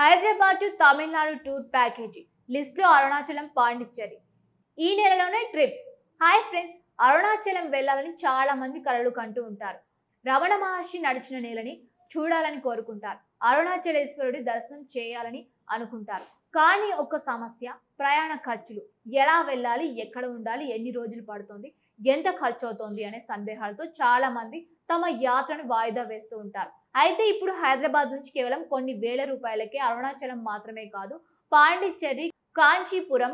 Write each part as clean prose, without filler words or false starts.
Hyderabad to Tamil Nadu tour package లిస్ట్లో అరుణాచలం పాండిచ్చేరి ఈ నెలలోనే ట్రిప్. హాయ్ ఫ్రెండ్స్, అరుణాచలం వెళ్ళాలని చాలా మంది కలలు కంటూ ఉంటారు. రమణ మహర్షి నడిచిన నేలని చూడాలని కోరుకుంటారు. అరుణాచలేశ్వరుడి దర్శనం చేయాలని అనుకుంటారు. కానీ ఒక సమస్య, ప్రయాణ ఖర్చులు. ఎలా వెళ్ళాలి, ఎక్కడ ఉండాలి, ఎన్ని రోజులు పడుతుంది, ఎంత ఖర్చు అవుతోంది అనే సందేహాలతో చాలా మంది తమ యాత్రను వాయిదా వేస్తూ ఉంటారు. అయితే ఇప్పుడు హైదరాబాద్ నుంచి కేవలం కొన్ని వేల రూపాయలకే అరుణాచలం మాత్రమే కాదు, పాండిచ్చేరి, కాంచీపురం,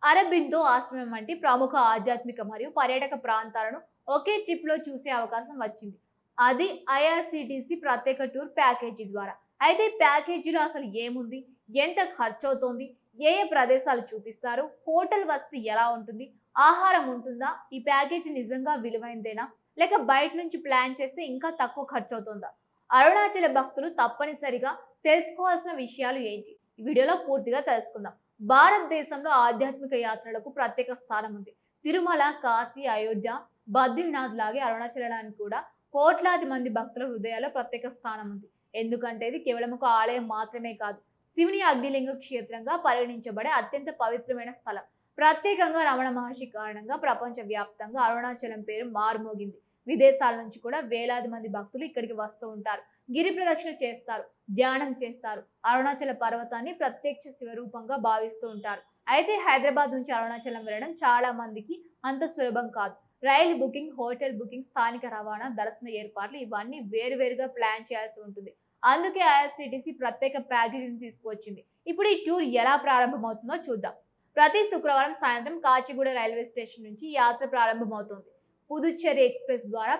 అరబిందో ఆశ్రమం వంటి ప్రముఖ ఆధ్యాత్మిక మరియు పర్యాటక ప్రాంతాలను ఒకే ట్రిప్ లో చూసే అవకాశం వచ్చింది. అది ఐఆర్సిటిసి ప్రత్యేక టూర్ ప్యాకేజీ ద్వారా. అయితే ప్యాకేజీలో అసలు ఏముంది, ఎంత ఖర్చు అవుతోంది, ఏ ఏ ప్రదేశాలు చూపిస్తారు, హోటల్ వసతి ఎలా ఉంటుంది, ఆహారం ఉంటుందా, ఈ ప్యాకేజీ నిజంగా విలువైందేనా, లేక బయట నుంచి ప్లాన్ చేస్తే ఇంకా తక్కువ ఖర్చు అవుతుందా, అరుణాచల భక్తులు తప్పనిసరిగా తెలుసుకోవాల్సిన విషయాలు ఏంటి, ఈ వీడియోలో పూర్తిగా తెలుసుకుందాం. భారతదేశంలో ఆధ్యాత్మిక యాత్రలకు ప్రత్యేక స్థానం ఉంది. తిరుమల, కాశీ, అయోధ్య, బద్రీనాథ్ లాగే అరుణాచలానికి కూడా కోట్లాది మంది భక్తుల హృదయాల్లో ప్రత్యేక స్థానం ఉంది. ఎందుకంటే ఇది కేవలం ఒక ఆలయం మాత్రమే కాదు, శివుని అగ్నిలింగ క్షేత్రంగా పరిగణించబడే అత్యంత పవిత్రమైన స్థలం. ప్రత్యేకంగా రమణ మహర్షి కారణంగా ప్రపంచ వ్యాప్తంగా అరుణాచలం పేరు మారుమోగింది. విదేశాల నుంచి కూడా వేలాది మంది భక్తులు ఇక్కడికి వస్తూ ఉంటారు. గిరి ప్రదక్షిణ చేస్తారు, ధ్యానం చేస్తారు, అరుణాచల పర్వతాన్ని ప్రత్యక్ష శివరూపంగా భావిస్తూ ఉంటారు. అయితే హైదరాబాద్ నుంచి అరుణాచలం వెళ్ళడం చాలా మందికి అంత సులభం కాదు. రైలు బుకింగ్, హోటల్ బుకింగ్, స్థానిక రవాణా, దర్శన ఏర్పాట్లు ఇవన్నీ వేరువేరుగా ప్లాన్ చేయాల్సి ఉంటుంది. అందుకే ఐఆర్సిటిసి ప్రత్యేక ప్యాకేజీని తీసుకువచ్చింది. ఇప్పుడు ఈ టూర్ ఎలా ప్రారంభమవుతుందో చూద్దాం. ప్రతి శుక్రవారం సాయంత్రం కాచిగూడ రైల్వే స్టేషన్ నుంచి యాత్ర ప్రారంభమవుతుంది. పుదుచ్చేరి ఎక్స్ప్రెస్ ద్వారా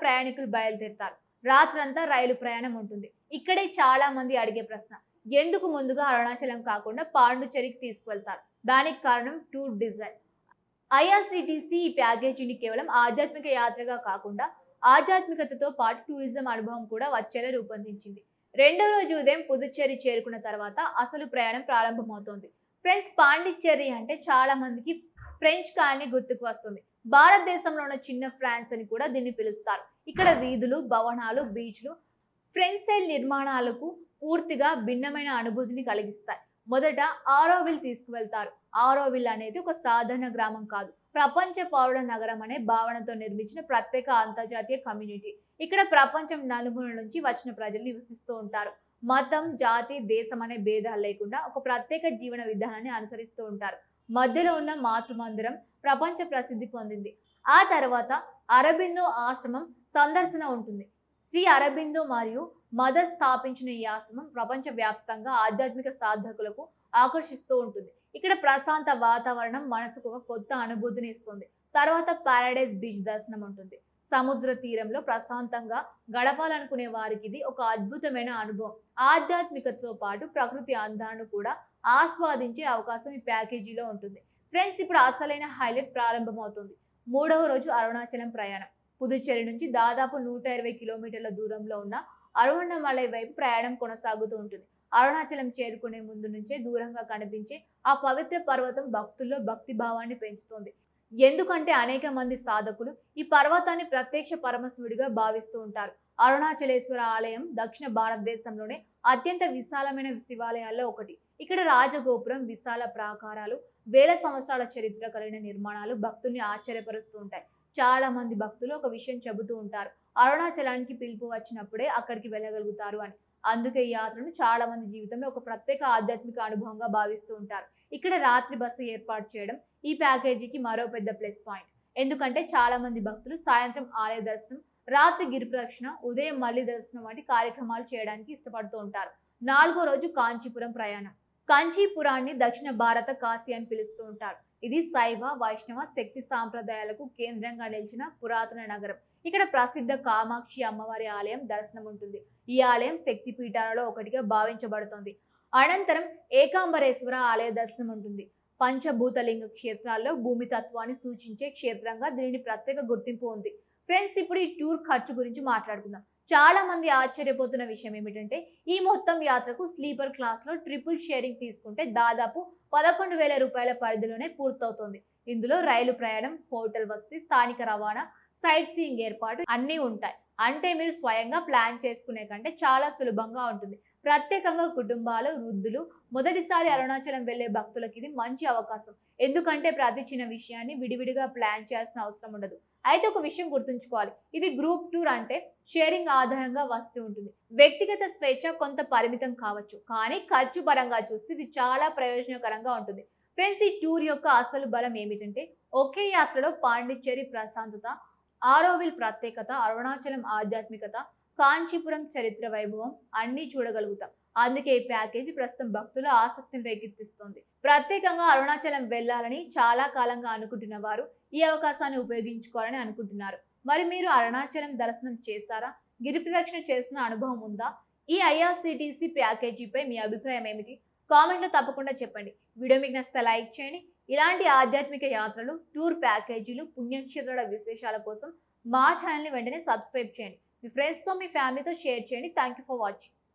ప్రయాణికులు బయలుదేరుతారు. రాత్రంతా రైలు ప్రయాణం ఉంటుంది. ఇక్కడే చాలా మంది అడిగే ప్రశ్న, ఎందుకు ముందుగా అరుణాచలం కాకుండా పాండిచ్చేరికి తీసుకువెళ్తారు? దానికి కారణం టూర్ డిజైన్. ఐఆర్సిటిసి ఈ ప్యాకేజీని కేవలం ఆధ్యాత్మిక యాత్రగా కాకుండా ఆధ్యాత్మికతతో పాటు టూరిజం అనుభవం కూడా వచ్చేలా రూపొందించింది. రెండో రోజు ఉదయం పుదుచ్చేరి చేరుకున్న తర్వాత అసలు ప్రయాణం ప్రారంభమవుతోంది. ఫ్రెండ్స్, పాండిచ్చేరి అంటే చాలా మందికి ఫ్రెంచ్ కాలనీ గుర్తుకు వస్తుంది. భారతదేశంలో ఉన్న చిన్న ఫ్రాన్స్ అని కూడా దీన్ని పిలుస్తారు. ఇక్కడ వీధులు, భవనాలు, బీచ్లు ఫ్రెంచ్ స్టైల్ నిర్మాణాలకు పూర్తిగా భిన్నమైన అనుభూతిని కలిగిస్తాయి. మొదట ఆరోవిల్ తీసుకువెళ్తారు. ఆరోవిల్ అనేది ఒక సాధారణ గ్రామం కాదు, ప్రపంచ పౌరుల నగరం అనే భావనతో నిర్మించిన ప్రత్యేక అంతర్జాతీయ కమ్యూనిటీ. ఇక్కడ ప్రపంచం నలుమూల నుంచి వచ్చిన ప్రజలు నివసిస్తూ ఉంటారు. మతం, జాతి, దేశం అనే భేదాలు లేకుండా ఒక ప్రత్యేక జీవన విధానాన్ని అనుసరిస్తూ ఉంటారు. మధ్యలో ఉన్న మాతృమందిరం ప్రపంచ ప్రసిద్ధి పొందింది. ఆ తర్వాత అరబిందో ఆశ్రమం సందర్శన ఉంటుంది. శ్రీ అరబిందో మరియు మదర్ స్థాపించిన ఈ ఆశ్రమం ప్రపంచ వ్యాప్తంగా ఆధ్యాత్మిక సాధకులకు ఆకర్షిస్తూ ఉంటుంది. ఇక్కడ ప్రశాంత వాతావరణం మనసుకు ఒక కొత్త అనుభూతిని ఇస్తుంది. తర్వాత పారాడైజ్ బీచ్ దర్శనం ఉంటుంది. సముద్ర తీరంలో ప్రశాంతంగా గడపాలనుకునే వారికి ఇది ఒక అద్భుతమైన అనుభవం. ఆధ్యాత్మికతతో పాటు ప్రకృతి అందాలను కూడా ఆస్వాదించే అవకాశం ఈ ప్యాకేజీలో ఉంటుంది. ఫ్రెండ్స్, ఇప్పుడు అసలైన హైలైట్ ప్రారంభమవుతుంది. మూడవ రోజు అరుణాచలం ప్రయాణం. పుదుచ్చేరి నుంచి దాదాపు 120 కిలోమీటర్ల దూరంలో ఉన్న అరుణమలై వైపు ప్రయాణం కొనసాగుతూ ఉంటుంది. అరుణాచలం చేరుకునే ముందు నుంచే దూరంగా కనిపించే ఆ పవిత్ర పర్వతం భక్తుల్లో భక్తి భావాన్ని పెంచుతోంది. ఎందుకంటే అనేక మంది సాధకులు ఈ పర్వతాన్ని ప్రత్యక్ష పరమశివుడిగా భావిస్తూ ఉంటారు. అరుణాచలేశ్వర ఆలయం దక్షిణ భారతదేశంలోనే అత్యంత విశాలమైన శివాలయాల్లో ఒకటి. ఇక్కడ రాజగోపురం, విశాల ప్రాకారాలు, వేల సంవత్సరాల చరిత్ర కలిగిన నిర్మాణాలు భక్తుల్ని ఆశ్చర్యపరుస్తూ ఉంటాయి. చాలా మంది భక్తులు ఒక విషయం చెబుతూ ఉంటారు, అరుణాచలానికి పిలుపు వచ్చినప్పుడే అక్కడికి వెళ్ళగలుగుతారు అని. అందుకే ఈ యాత్రను చాలా మంది జీవితంలో ఒక ప్రత్యేక ఆధ్యాత్మిక అనుభవంగా భావిస్తూ ఉంటారు. ఇక్కడ రాత్రి బస్సు ఏర్పాటు చేయడం ఈ ప్యాకేజీకి మరో పెద్ద ప్లస్ పాయింట్. ఎందుకంటే చాలా మంది భక్తులు సాయంత్రం ఆలయ దర్శనం, రాత్రి గిరి ప్రదక్షిణ, ఉదయం మళ్లీ దర్శనం వంటి కార్యక్రమాలు చేయడానికి ఇష్టపడుతూ ఉంటారు. నాలుగో రోజు కాంచీపురం ప్రయాణం. కాంచీపురాన్ని దక్షిణ భారత కాశీ అని పిలుస్తూ ఉంటారు. ఇది శైవ, వైష్ణవ, శక్తి సాంప్రదాయాలకు కేంద్రంగా నిలిచిన పురాతన నగరం. ఇక్కడ ప్రసిద్ధ కామాక్షి అమ్మవారి ఆలయం దర్శనం ఉంటుంది. ఈ ఆలయం శక్తి పీఠాలలో ఒకటిగా భావించబడుతోంది. అనంతరం ఏకాంబరేశ్వర ఆలయ దర్శనం ఉంటుంది. పంచభూతలింగ క్షేత్రాల్లో భూమి తత్వాన్ని సూచించే క్షేత్రంగా దీనిని ప్రత్యేక గుర్తింపు ఉంది. ఫ్రెండ్స్, ఇప్పుడు ఈ టూర్ ఖర్చు గురించి మాట్లాడుకుందాం. చాలా మంది ఆశ్చర్యపోతున్న విషయం ఏమిటంటే ఈ మొత్తం యాత్రకు స్లీపర్ క్లాస్ లో ట్రిపుల్ షేరింగ్ తీసుకుంటే దాదాపు 11,000 రూపాయల పరిధిలోనే పూర్తవుతోంది. ఇందులో రైలు ప్రయాణం, హోటల్ వసతి, స్థానిక రవాణా, సైట్ సీయింగ్ ఏర్పాటు అన్నీ ఉంటాయి. అంటే మీరు స్వయంగా ప్లాన్ చేసుకునే కంటే చాలా సులభంగా ఉంటుంది. ప్రత్యేకంగా కుటుంబాలు, వృద్ధులు, మొదటిసారి అరుణాచలం వెళ్లే భక్తులకి ఇది మంచి అవకాశం. ఎందుకంటే ప్రతి చిన్న విషయాన్ని విడివిడిగా ప్లాన్ చేయాల్సిన అవసరం ఉండదు. అయితే ఒక విషయం గుర్తుంచుకోవాలి, ఇది గ్రూప్ టూర్ అంటే షేరింగ్ ఆధారంగా వస్తూ ఉంటుంది. వ్యక్తిగత స్వేచ్ఛ కొంత పరిమితం కావచ్చు, కానీ ఖర్చు పరంగా చూస్తే ఇది చాలా ప్రయోజనకరంగా ఉంటుంది. ఫ్రెండ్స్, ఈ టూర్ యొక్క అసలు బలం ఏమిటంటే ఒకే యాత్రలో పాండిచ్చేరి ప్రశాంతత, ఆరోవిల్ ప్రత్యేకత, అరుణాచలం ఆధ్యాత్మికత, కాంచీపురం చరిత్ర వైభవం అన్నీ చూడగలుగుతాం. అందుకే ఈ ప్యాకేజీ ప్రస్తుతం భక్తుల ఆసక్తిని రేకెత్తిస్తోంది. ప్రత్యేకంగా అరుణాచలం వెళ్లాలని చాలా కాలంగా అనుకుంటున్న వారు ఈ అవకాశాన్ని ఉపయోగించుకోవాలని అనుకుంటున్నారు. మరి మీరు అరుణాచలం దర్శనం చేశారా? గిరి ప్రదక్షిణ చేసిన అనుభవం ఉందా? ఈ ఐఆర్సిటిసి ప్యాకేజీపై మీ అభిప్రాయం ఏమిటి? కామెంట్లో తప్పకుండా చెప్పండి. వీడియో మీకు నచ్చితే లైక్ చేయండి. ఇలాంటి ఆధ్యాత్మిక యాత్రలు, టూర్ ప్యాకేజీలు, పుణ్యక్షేత్రాల విశేషాల కోసం మా ఛానల్ని వెంటనే సబ్స్క్రైబ్ చేయండి. మీ ఫ్రెండ్స్తో, మీ ఫ్యామిలీతో షేర్ చేయండి. Thank you for watching.